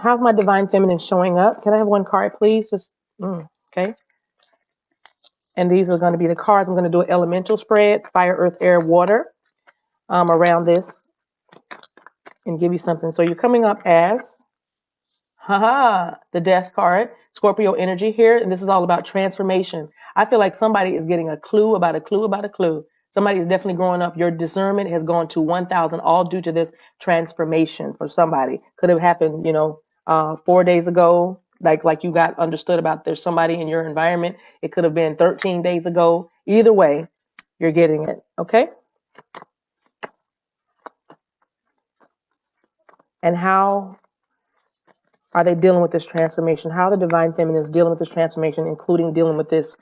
How's my divine feminine showing up? Can I have one card, please? Just okay. And these are going to be the cards. I'm going to do an elemental spread, fire, earth, air, water, around this and give you something. So you're coming up as, haha, the death card, Scorpio energy here. And this is all about transformation. I feel like somebody is getting a clue about a clue about a clue. Somebody is definitely growing up. Your discernment has gone to 1,000, all due to this transformation for somebody. Could have happened, 4 days ago, like you got understood about there's somebody in your environment. It could have been 13 days ago. Either way, you're getting it. Okay. And how are they dealing with this transformation? How the divine feminine is dealing with this transformation, including dealing with this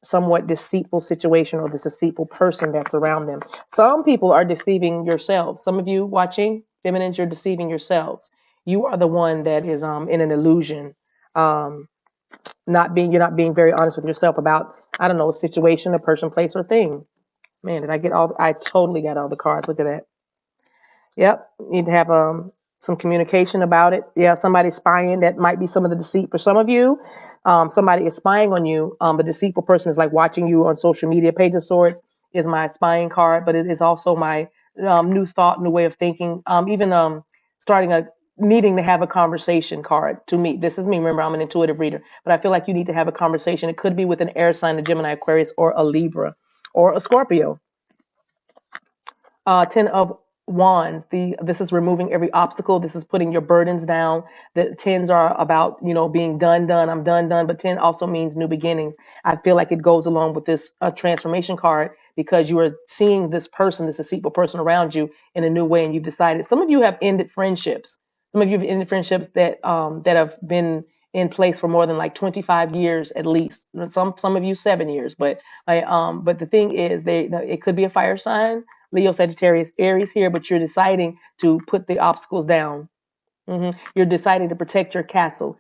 somewhat deceitful situation or this deceitful person that's around them. Some people are deceiving yourselves. Some of you watching, feminines, you're deceiving yourselves. You are the one that is in an illusion. You're not being very honest with yourself about, I don't know, a situation, a person, place, or thing. Man, I totally got all the cards. Look at that. Yep. Need to have some communication about it. Yeah, somebody's spying. That might be some of the deceit for some of you. Somebody is spying on you. The deceitful person is like watching you on social media. Page of Swords is my spying card, but it is also my new thought, new way of thinking. Even starting a needing to have a conversation card to me. This is me. Remember, I'm an intuitive reader, but I feel like you need to have a conversation. It could be with an air sign, a Gemini, Aquarius, or a Libra, or a Scorpio. Ten of Wands. This is removing every obstacle. This is putting your burdens down. The tens are about being done. I'm done. But 10 also means new beginnings. I feel like it goes along with this transformation card because you are seeing this person, this deceitful person around you in a new way, and you've decided. Some of you have ended friendships. Some of you have ended friendships that have been in place for more than like 25 years at least. Some of you 7 years, but the thing is, it could be a fire sign, Leo, Sagittarius, Aries here, but you're deciding to put the obstacles down. You're deciding to protect your castle.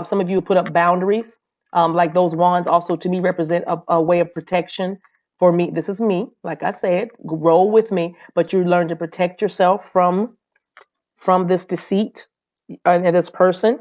Some of you put up boundaries, like those wands also to me represent a way of protection. For me, this is me, like I said, roll with me, but you learn to protect yourself from this deceit and this person.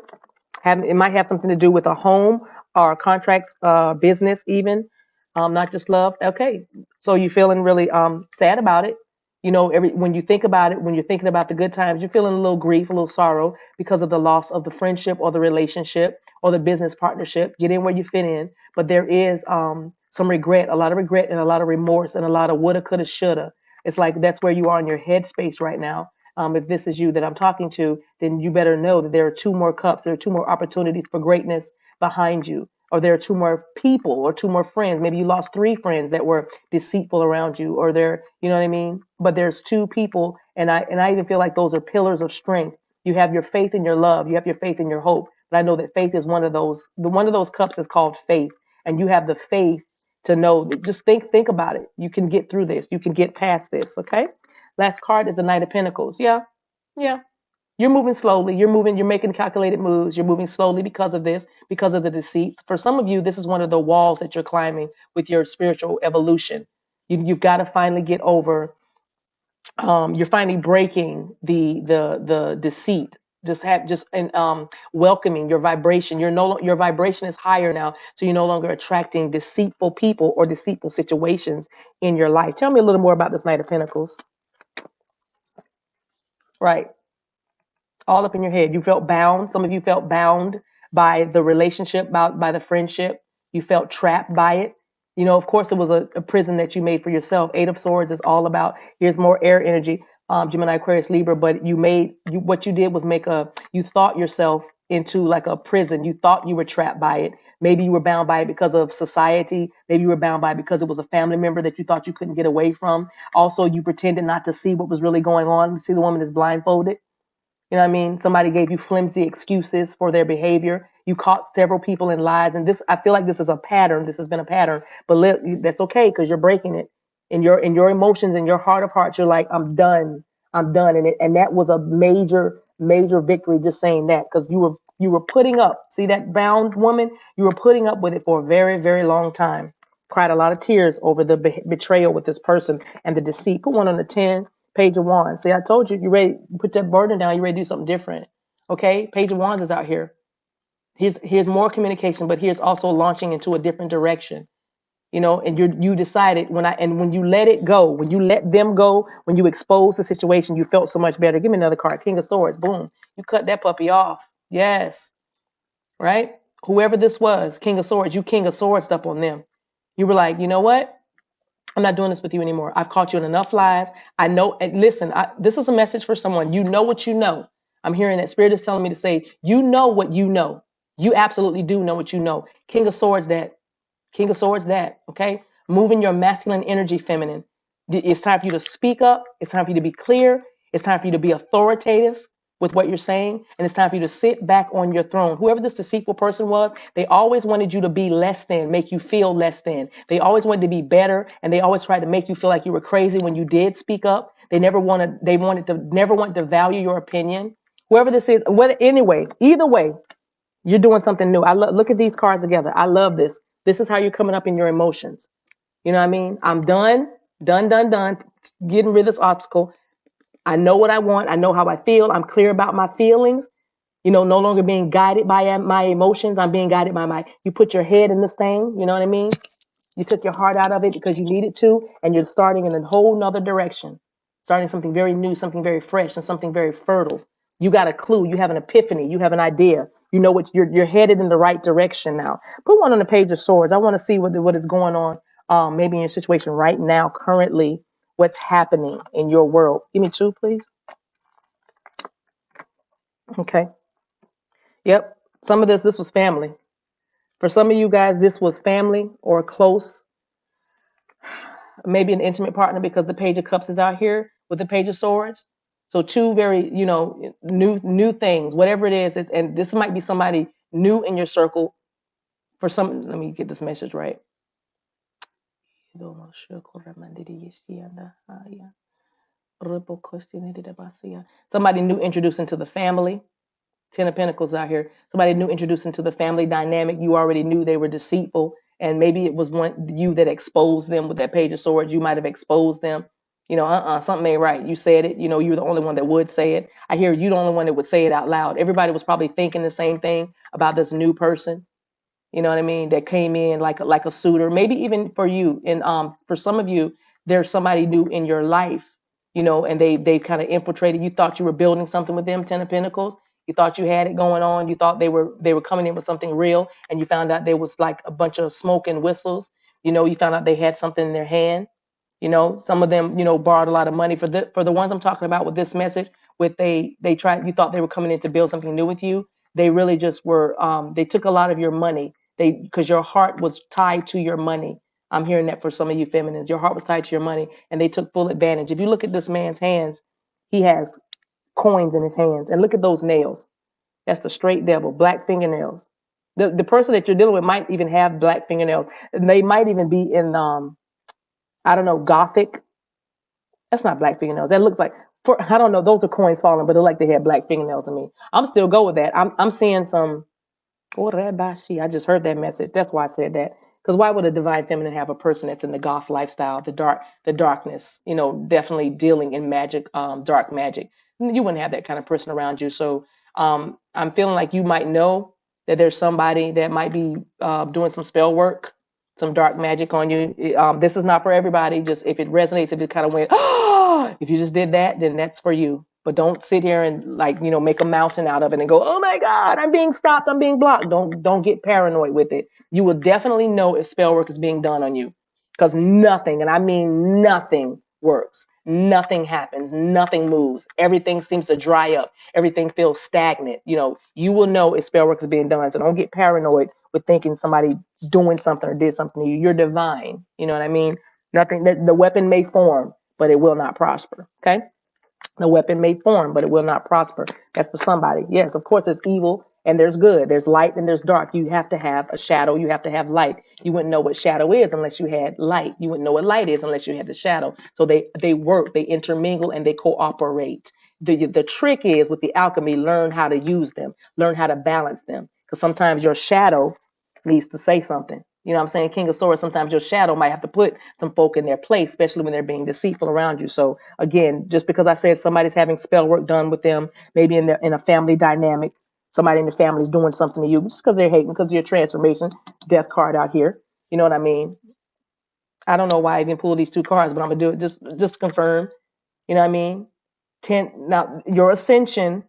It might have something to do with a home or contracts, business, even, not just love. Okay, so you're feeling really sad about it. When you think about it, when you're thinking about the good times, you're feeling a little grief, a little sorrow because of the loss of the friendship or the relationship or the business partnership. Get in where you fit in, but there is some regret, a lot of regret, and a lot of remorse, and a lot of woulda, coulda, shoulda. It's like that's where you are in your headspace right now. If this is you that I'm talking to, then you better know that there are two more cups, there are two more opportunities for greatness behind you, or there are two more people or two more friends. Maybe you lost three friends that were deceitful around you, or you know what I mean? But there's two people, and I even feel like those are pillars of strength. You have your faith and your love, you have your faith and your hope. But I know that faith is one of those. One of those cups is called faith, and you have the faith to know. Just think about it. You can get through this. You can get past this. Okay. Last card is the Knight of Pentacles. Yeah, yeah. You're moving slowly. You're making calculated moves. You're moving slowly because of this, because of the deceit. For some of you, this is one of the walls that you're climbing with your spiritual evolution. You've got to finally get over. You're finally breaking the deceit. Welcoming your vibration. Your vibration is higher now, so you're no longer attracting deceitful people or deceitful situations in your life. Tell me a little more about this Knight of Pentacles. Right. All up in your head. You felt bound. Some of you felt bound by the relationship, by the friendship. You felt trapped by it. Of course, it was a prison that you made for yourself. Eight of Swords is all about, here's more air energy, Gemini, Aquarius, Libra, but what you did was you thought yourself into like a prison. You thought you were trapped by it. Maybe you were bound by it because of society. Maybe you were bound by it because it was a family member that you thought you couldn't get away from. Also, you pretended not to see what was really going on. You see the woman is blindfolded. You know what I mean? Somebody gave you flimsy excuses for their behavior. You caught several people in lies. And I feel like this is a pattern. This has been a pattern, but that's okay because you're breaking it. In your emotions, in your heart of hearts, you're like, I'm done. I'm done. And that was a major, major victory just saying that, because you were putting up, see that bound woman? You were putting up with it for a very, very long time. Cried a lot of tears over the betrayal with this person and the deceit. Put one on the 10. Page of Wands. See, I told you, you ready to put that burden down. You ready to do something different. Okay, Page of Wands is out here. Here's more communication, but here's also launching into a different direction. And you decided when you let it go, when you let them go, when you expose the situation, you felt so much better. Give me another card, King of Swords. Boom, you cut that puppy off. Yes, right. Whoever this was, King of Swords, you King of Swords up on them. You were like, you know what? I'm not doing this with you anymore. I've caught you in enough lies. I know. And listen, this is a message for someone. You know what you know. I'm hearing that Spirit is telling me to say, you know what you know. You absolutely do know what you know. King of Swords, that, okay? Moving your masculine energy, feminine. It's time for you to speak up. It's time for you to be clear. It's time for you to be authoritative with what you're saying. And it's time for you to sit back on your throne. Whoever this deceitful person was, they always wanted you to be less than, make you feel less than. They always wanted to be better. And they always tried to make you feel like you were crazy when you did speak up. They never wanted to value your opinion. Whoever this is, anyway, either way, you're doing something new. Look at these cards together. I love this. This is how you're coming up in your emotions. You know what I mean? I'm done, done, getting rid of this obstacle. I know what I want. I know how I feel. I'm clear about my feelings. No longer being guided by my emotions. I'm being guided by you put your head in this thing. You know what I mean? You took your heart out of it because you needed to, and you're starting in a whole nother direction, starting something very new, something very fresh, and something very fertile. You got a clue. You have an epiphany. You have an idea. You know what you're headed in the right direction now. Put one on the Page of Swords. I want to see what is going on, maybe in your situation right now, currently, what's happening in your world. Give me two, please. Okay. Yep. Some of this was family. For some of you guys, this was family or close, maybe an intimate partner, because the Page of Cups is out here with the Page of Swords. So two very, new things, whatever it is. And this might be somebody new in your circle. Let me get this message right. Somebody new introduced into the family. Ten of Pentacles out here. Somebody new introduced into the family dynamic. You already knew they were deceitful, and maybe it was you that exposed them with that Page of Swords. You might have exposed them. Something ain't right. You said it. You're the only one that would say it. I hear you the only one that would say it out loud. Everybody was probably thinking the same thing about this new person. You know what I mean? That came in like a suitor, maybe even for you. And for some of you, there's somebody new in your life, and they kind of infiltrated. You thought you were building something with them, Ten of Pentacles. You thought you had it going on. You thought they were coming in with something real, and you found out there was like a bunch of smoke and whistles. You found out they had something in their hand. Some of them, borrowed a lot of money. For the ones I'm talking about with this message, you thought they were coming in to build something new with you. They really just were, they took a lot of your money. Because your heart was tied to your money. I'm hearing that for some of you feminines. Your heart was tied to your money, and they took full advantage. If you look at this man's hands, he has coins in his hands. And look at those nails. That's the straight devil, black fingernails. The person that you're dealing with might even have black fingernails. They might even be in, I don't know, gothic. That's not black fingernails. That looks like, I don't know, those are coins falling, but it like they had black fingernails in me. I'm still go with that. I'm seeing some. I just heard that message. That's why I said that. Because why would a divine feminine have a person that's in the goth lifestyle, the darkness, definitely dealing in magic, dark magic? You wouldn't have that kind of person around you. So I'm feeling like you might know that there's somebody that might be doing some spell work, some dark magic on you. This is not for everybody. Just if it resonates, if it kind of went, if you just did that, then that's for you. But don't sit here and make a mountain out of it and go, oh my God, I'm being stopped, I'm being blocked. Don't get paranoid with it. You will definitely know if spell work is being done on you, because nothing, and I mean nothing, works. Nothing happens. Nothing moves. Everything seems to dry up. Everything feels stagnant. You will know if spell work is being done. So don't get paranoid with thinking somebody doing something or did something to you. You're divine. You know what I mean? Nothing. The weapon may form, but it will not prosper. Okay. The weapon may form, but it will not prosper. That's for somebody. Yes, of course, there's evil and there's good. There's light and there's dark. You have to have a shadow. You have to have light. You wouldn't know what shadow is unless you had light. You wouldn't know what light is unless you had the shadow. So they work, they intermingle, and they cooperate. The trick is with the alchemy, learn how to use them, learn how to balance them. Because sometimes your shadow needs to say something. You know what I'm saying? King of Swords, sometimes your shadow might have to put some folk in their place, especially when they're being deceitful around you. So again, just because I said somebody's having spell work done with them, maybe in a family dynamic, somebody in the family is doing something to you just because they're hating, because of your transformation, death card out here. You know what I mean? I don't know why I even pulled these two cards, but I'm gonna do it just to confirm. You know what I mean? Now your ascension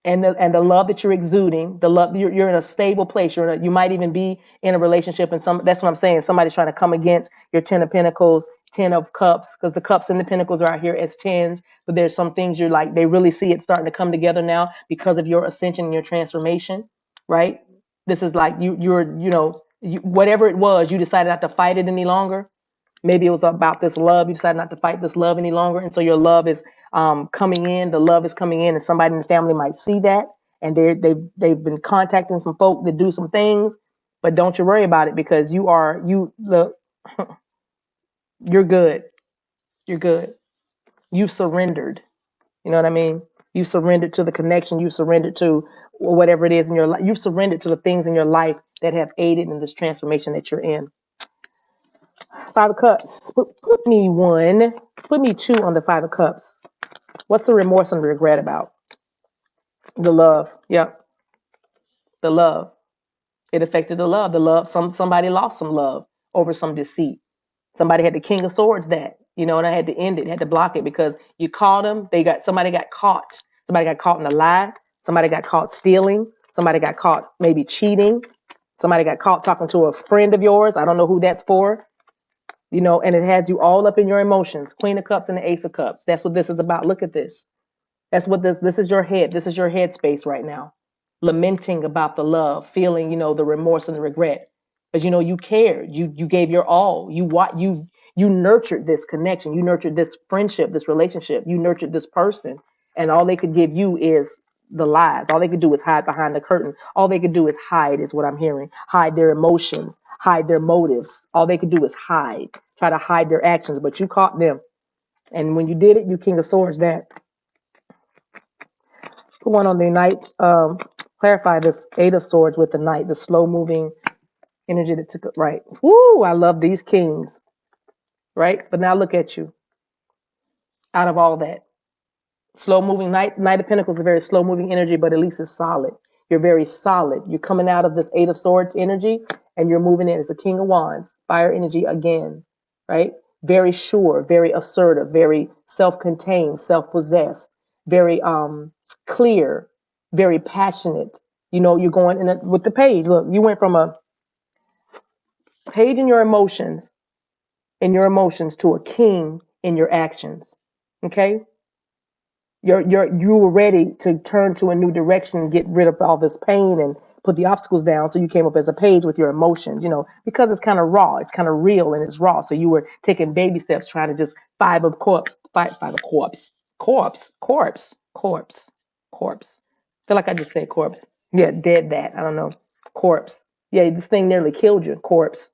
and the love that you're exuding, the love you're in a stable place. You might even be in a relationship, and that's what I'm saying. Somebody's trying to come against your 10 of Pentacles, 10 of Cups, because the Cups and the Pentacles are out here as tens. But there's some things you're like, they really see it starting to come together now because of your ascension and your transformation, right? This is like whatever it was, you decided not to fight it any longer. Maybe it was about this love. You decided not to fight this love any longer. And so your love is coming in. The love is coming in. And somebody in the family might see that. And they've been contacting some folk that do some things. But don't you worry about it, because look, you're good. You're good. You surrendered. You know what I mean? You surrendered to the connection. You surrendered to whatever it is in your life. You surrendered to the things in your life that have aided in this transformation that you're in. 5 of Cups. Put me 1. Put me 2 on the 5 of Cups. What's the remorse and regret about? The love. Yep. The love. It affected the love. The love. Somebody lost some love over some deceit. Somebody had the King of Swords and I had to end it, had to block it, because you caught them. Somebody got caught. Somebody got caught in a lie. Somebody got caught stealing. Somebody got caught maybe cheating. Somebody got caught talking to a friend of yours. I don't know who that's for. And it has you all up in your emotions. Queen of Cups and the Ace of Cups. That's what this is about. Look at this. That's what this is your head. This is your head space right now. Lamenting about the love, feeling, the remorse and the regret. Because you cared. You gave your all. You nurtured this connection. You nurtured this friendship, this relationship. You nurtured this person. And all they could give you is the lies. All they could do is hide behind the curtain. All they could do is hide, is what I'm hearing. Hide their emotions, hide their motives. All they could do is hide. Try to hide their actions, but you caught them. And when you did it, you King of Swords that. Put one on the Knight. Clarify this 8 of Swords with the Knight, the slow moving energy that took it. Right. Woo, I love these kings. Right. But now look at you. Out of all that. Slow moving Knight of Pentacles is a very slow moving energy, but at least it's solid. You're very solid. You're coming out of this 8 of Swords energy and you're moving in as a King of Wands, fire energy again, right? Very sure, very assertive, very self-contained, self-possessed, very clear, very passionate. You're going with the page. Look, you went from a page in your emotions, to a king in your actions. Okay? You were ready to turn to a new direction, get rid of all this pain and put the obstacles down. So you came up as a page with your emotions, because it's kind of raw, it's kind of real and it's raw. So you were taking baby steps, trying to just 5 of Corpse. Corpse. Feel like I just said corpse. Yeah, dead that. I don't know. Corpse. Yeah, this thing nearly killed you. Corpse.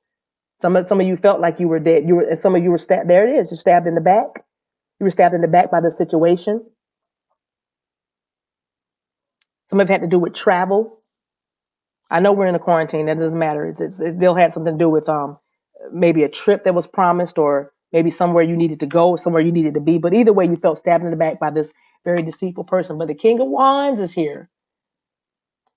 Some of you felt like you were dead. And some of you were stabbed. There it is. You're stabbed in the back. You were stabbed in the back by the situation. Some of it had to do with travel. I know we're in a quarantine. That doesn't matter. It still had something to do with maybe a trip that was promised, or maybe somewhere you needed to go, somewhere you needed to be. But either way, you felt stabbed in the back by this very deceitful person. But the King of Wands is here.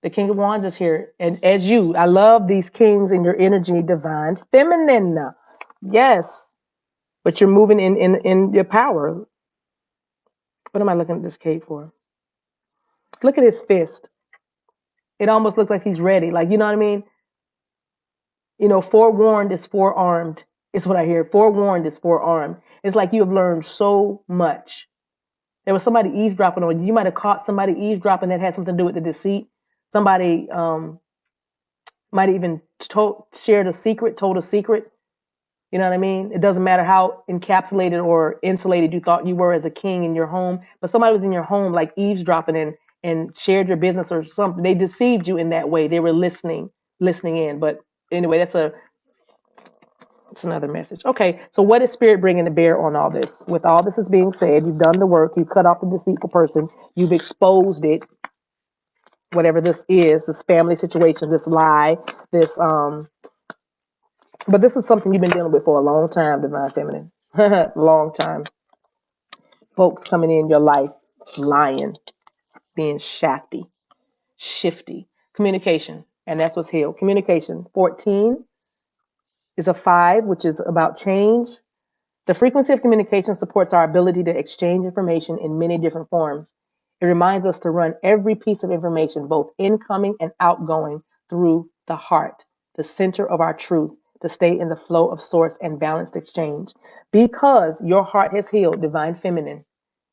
The King of Wands is here. And I love these kings in your energy, divine feminine. Yes. But you're moving in your power. What am I looking at this cape for? Look at his fist. It almost looks like he's ready. Like, you know what I mean? Forewarned is forearmed. Is what I hear. Forewarned is forearmed. It's like you have learned so much. There was somebody eavesdropping on you. You might have caught somebody eavesdropping that had something to do with the deceit. Somebody might have even shared a secret, told a secret. You know what I mean? It doesn't matter how encapsulated or insulated you thought you were as a king in your home, but somebody was in your home like eavesdropping and shared your business or something. They deceived you in that way. They were listening in. But anyway, that's another message. Okay, so what is Spirit bringing to bear on all this? With all this is being said, you've done the work. You've cut off the deceitful person. You've exposed it. Whatever this is, this family situation, this lie, this But this is something you've been dealing with for a long time, Divine Feminine. Long time. Folks coming in your life lying, being shifty. Communication, and that's what's healed. Communication. 14 is a 5, which is about change. The frequency of communication supports our ability to exchange information in many different forms. It reminds us to run every piece of information, both incoming and outgoing, through the heart, the center of our truth, to stay in the flow of source and balanced exchange. Because your heart has healed, Divine Feminine,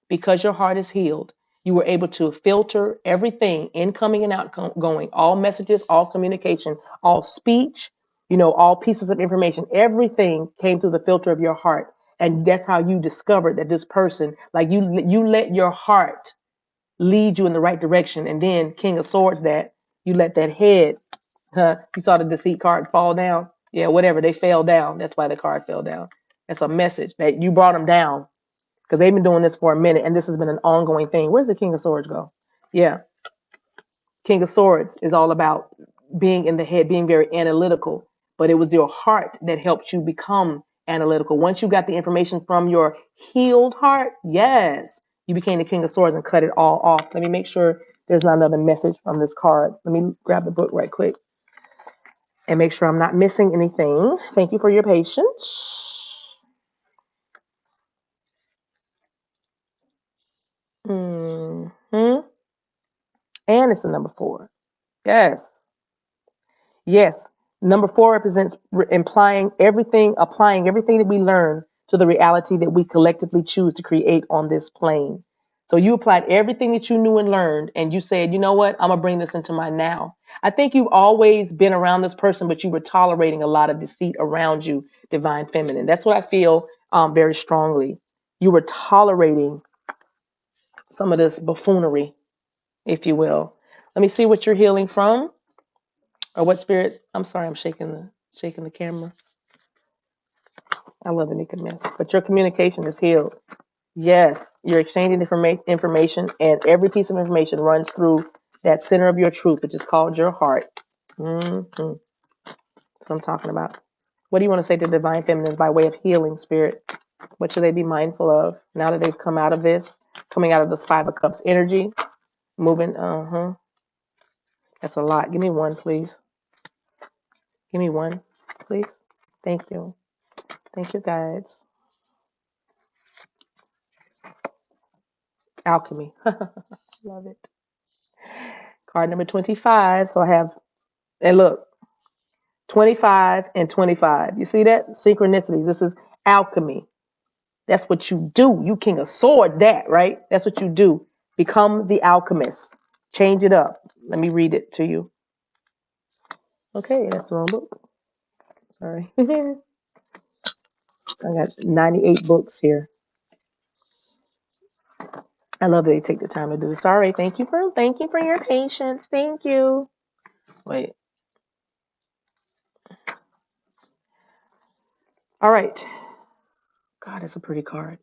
because your heart is healed, you were able to filter everything, incoming and outgoing, all messages, all communication, all speech, all pieces of information. Everything came through the filter of your heart. And that's how you discovered that this person, like you let your heart lead you in the right direction. And then King of Swords, that you let that head, you saw the deceit card fall down. Yeah, whatever. They fell down. That's why the card fell down. That's a message that you brought them down, because they've been doing this for a minute, and this has been an ongoing thing. Where's the King of Swords go? Yeah, King of Swords is all about being in the head, being very analytical, but it was your heart that helped you become analytical. Once you got the information from your healed heart, yes, you became the King of Swords and cut it all off. Let me make sure there's not another message from this card. Let me grab the book right quick and make sure I'm not missing anything. Thank you for your patience. Hmm. And it's the number 4. Yes. Yes. Number 4 represents applying everything that we learn to the reality that we collectively choose to create on this plane. So you applied everything that you knew and learned, and you said, you know what? I'm going to bring this into my now. I think you've always been around this person, but you were tolerating a lot of deceit around you, Divine Feminine. That's what I feel very strongly. You were tolerating some of this buffoonery, if you will. Let me see what you're healing from. Or what spirit? I'm sorry, I'm shaking the camera. I love the Nika mess. But your communication is healed. Yes, you're exchanging information, and every piece of information runs through that center of your truth, which is called your heart. Mm-hmm. That's what I'm talking about. What do you want to say to Divine Feminine by way of healing, Spirit? What should they be mindful of now that they've come out of this, coming out of this 5 of Cups energy, moving? That's a lot. Give me one, please. Give me one, please. Thank you. Thank you, guys. Alchemy. Love it. Card number 25. So I have, and look, 25 and 25. You see that? Synchronicities. This is alchemy. That's what you do. You King of Swords, that, right? That's what you do. Become the alchemist. Change it up. Let me read it to you. Okay, that's the wrong book. Sorry. I got 98 books here. I love that they take the time to do it. Sorry. Thank you for your patience. Thank you. Wait. All right. God, it's a pretty card.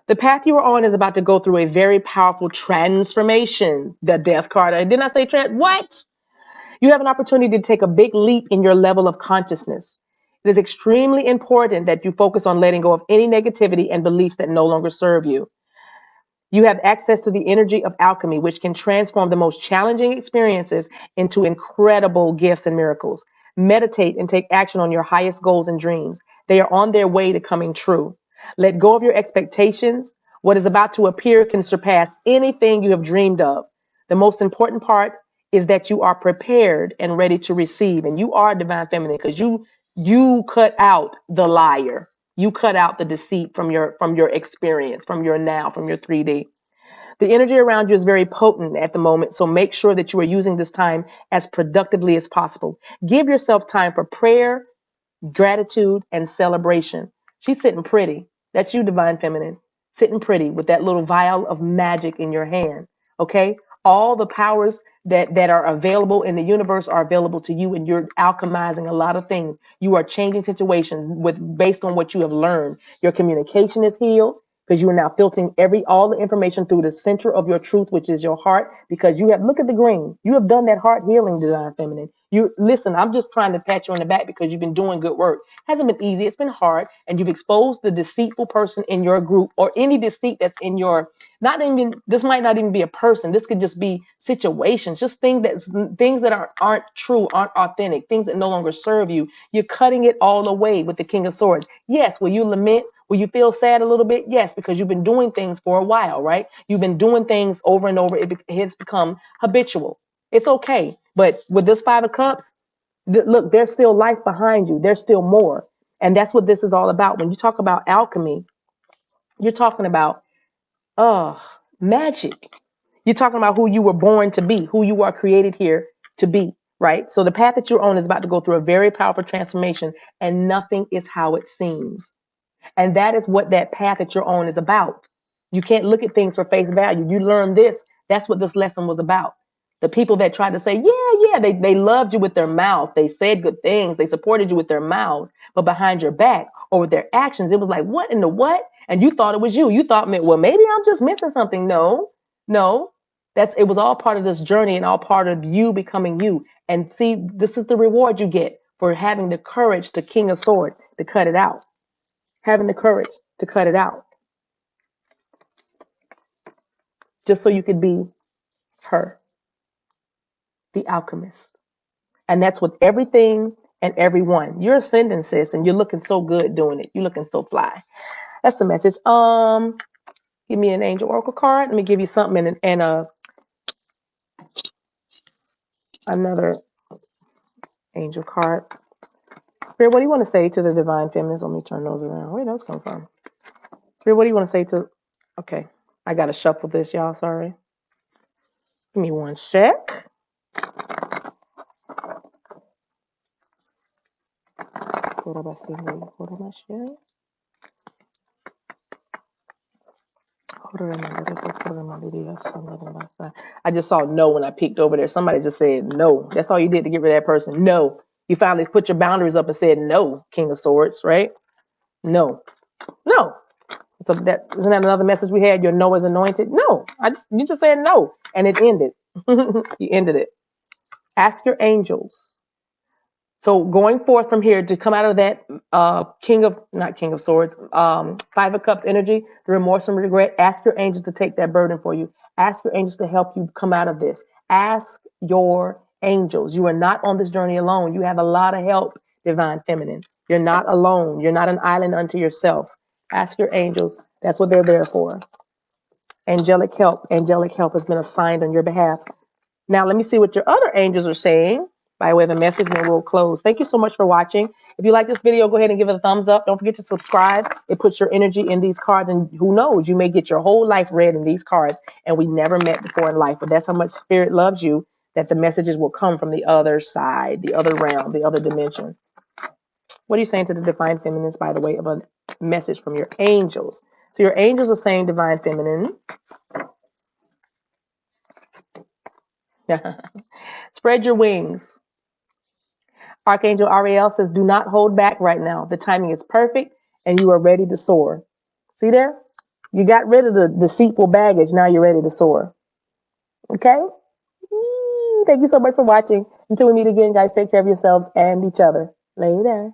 The path you are on is about to go through a very powerful transformation. The death card. Didn't I say what? You have an opportunity to take a big leap in your level of consciousness. It is extremely important that you focus on letting go of any negativity and beliefs that no longer serve you. You have access to the energy of alchemy, which can transform the most challenging experiences into incredible gifts and miracles. Meditate and take action on your highest goals and dreams. They are on their way to coming true. Let go of your expectations. What is about to appear can surpass anything you have dreamed of. The most important part is that you are prepared and ready to receive. And you are Divine Feminine, because you cut out the liar. You cut out the deceit from your experience, from your now, from your 3D. The energy around you is very potent at the moment, so make sure that you are using this time as productively as possible. Give yourself time for prayer, gratitude, and celebration. She's sitting pretty. That's you, Divine Feminine, sitting pretty with that little vial of magic in your hand. Okay? All the powers that are available in the universe are available to you, and you're alchemizing a lot of things. You are changing situations based on what you have learned. Your communication is healed, because you are now filtering all the information through the center of your truth, which is your heart. Because you have, look at the green. You have done that heart healing, Divine Feminine. You listen, I'm just trying to pat you on the back because you've been doing good work. It hasn't been easy. It's been hard. And you've exposed the deceitful person in your group or any deceit that's in your, not even, this might not even be a person. This could just be situations, just things that aren't true, aren't authentic, things that no longer serve you. You're cutting it all away with the King of Swords. Yes, will you lament? Will you feel sad a little bit? Yes, because you've been doing things for a while, right? You've been doing things over and over. It has become habitual. It's okay. But with this Five of Cups, look, there's still life behind you. There's still more. And that's what this is all about. When you talk about alchemy, you're talking about magic. You're talking about who you were born to be, who you are created here to be, right? So the path that you're on is about to go through a very powerful transformation, and nothing is how it seems. And that is what that path that you're on is about. You can't look at things for face value. You learn this. That's what this lesson was about. The people that tried to say, yeah, they loved you with their mouth. They said good things. They supported you with their mouths. But behind your back or with their actions, it was like, what in the what? And you thought it was you. You thought, well, maybe I'm just missing something. No. It was all part of this journey and all part of you becoming you. And see, this is the reward you get for having the courage, the King of Swords, to cut it out. Having the courage to cut it out. Just so you could be her, the alchemist. And that's with everything and everyone. You're ascending, sis, and you're looking so good doing it. You're looking so fly. That's the message. Give me an angel oracle card. Let me give you something and another angel card. Spirit, what do you want to say to the divine feminines? Let me turn those around. Where did those come from? Spirit, what do you want to say to? Okay, I gotta shuffle this, y'all. Sorry. Give me one sec. I just saw no when I peeked over there. Somebody just said no. That's all you did to get rid of that person. No. You finally put your boundaries up and said no, King of Swords, right? No. No. So that isn't that another message we had? Your no is anointed? No. You just said no. And it ended. You ended it. Ask your angels. So going forth from here to come out of that not King of Swords, Five of Cups energy, the remorse and regret, ask your angels to take that burden for you. Ask your angels to help you come out of this. Ask your angels. You are not on this journey alone. You have a lot of help, divine feminine. You're not alone. You're not an island unto yourself. Ask your angels. That's what they're there for. Angelic help. Angelic help has been assigned on your behalf. Now, let me see what your other angels are saying by way of a message, and then we'll close. Thank you so much for watching. If you like this video, go ahead and give it a thumbs up. Don't forget to subscribe. It puts your energy in these cards, and who knows, you may get your whole life read in these cards, and we never met before in life. But that's how much Spirit loves you, that the messages will come from the other side, the other realm, the other dimension. What are you saying to the divine feminines by the way of a message from your angels? So your angels are saying, divine feminine, spread your wings. Archangel Ariel says, do not hold back right now. The timing is perfect and you are ready to soar. See there? You got rid of the deceitful baggage. Now you're ready to soar. Okay? Thank you so much for watching. Until we meet again, guys, take care of yourselves and each other. Later.